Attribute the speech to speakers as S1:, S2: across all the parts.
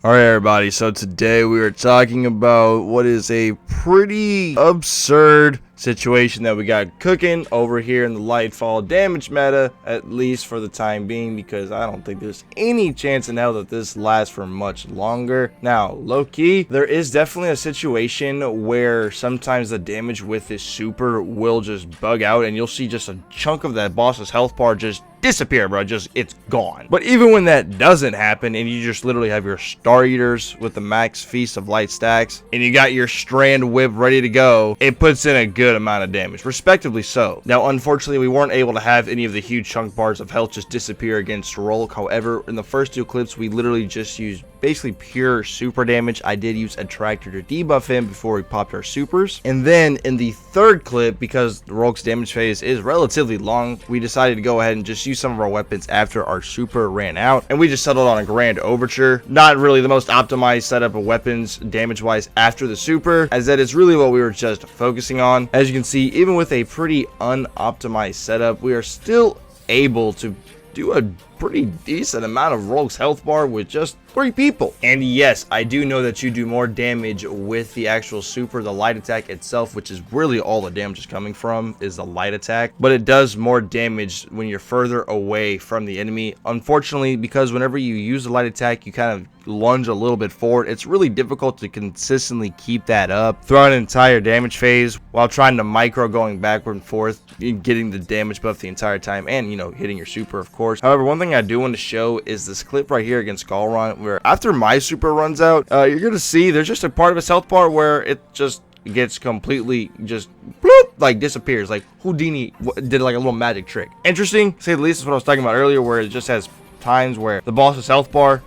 S1: Alright everybody, so today we are talking about what is a pretty absurd situation that we got cooking over here in the Lightfall damage meta, at least for the time being, because I don't think there's any chance in hell that this lasts for much longer. Now, low-key, there is definitely a situation where sometimes the damage with this super will just bug out, and you'll see just a chunk of that boss's health bar just disappear, bro. It's gone. But even when that doesn't happen and you just literally have your Star Eaters with the max feast of light stacks and you got your Strand whip ready to go, it puts in a good amount of damage, respectively so. Now, unfortunately, we weren't able to have any of the huge chunk bars of health just disappear against Rolk. However, in the first two clips, we literally just used basically pure super damage. I did use a tractor to debuff him before we popped our supers. And then in the third clip, because Rolk's damage phase is relatively long, we decided to go ahead and just use some of our weapons after our super ran out, and we just settled on a grand overture. Not really the most optimized setup of weapons damage wise after the super, as that is really what we were just focusing on. As you can see, even with a pretty unoptimized setup, we are still able to do a pretty decent amount of Rogue's health bar with just 3 people. And yes, I do know that you do more damage with the actual super, the light attack itself, which is really all the damage is coming from, is the light attack. But it does more damage when you're further away from the enemy. Unfortunately, because whenever you use the light attack, you kind of lunge a little bit forward. It's really difficult to consistently keep that up throughout an entire damage phase while trying to micro going backward and forth, getting the damage buff the entire time, and, you know, hitting your super, of course. However, one thing I do want to show is this clip right here against Galron, where after my super runs out, you're gonna see there's just a part of his health bar where it just gets completely just bloop, like disappears, like Houdini did like a little magic trick. Interesting, to say the least. Is what I was talking about earlier, where it just has times where the boss's health bar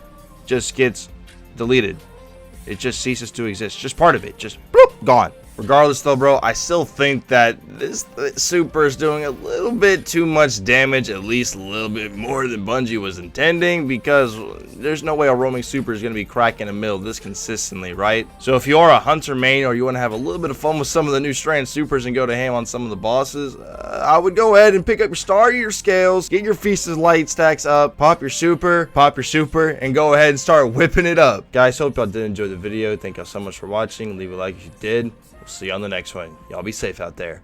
S1: just gets deleted. It just ceases to exist. Just part of it, just bloop, gone. Regardless though, bro, I still think that this super is doing a little bit too much damage, at least a little bit more than Bungie was intending, because there's no way a roaming super is going to be cracking a mill this consistently, right? So if you are a hunter main, or you want to have a little bit of fun with some of the new Strand supers and go to ham on some of the bosses, I would go ahead and pick up your Star Eater scales, get your Feast of Light stacks up, pop your super, and go ahead and start whipping it up. Guys, hope y'all did enjoy the video. Thank y'all so much for watching. Leave a like if you did. See you on the next one. Y'all be safe out there.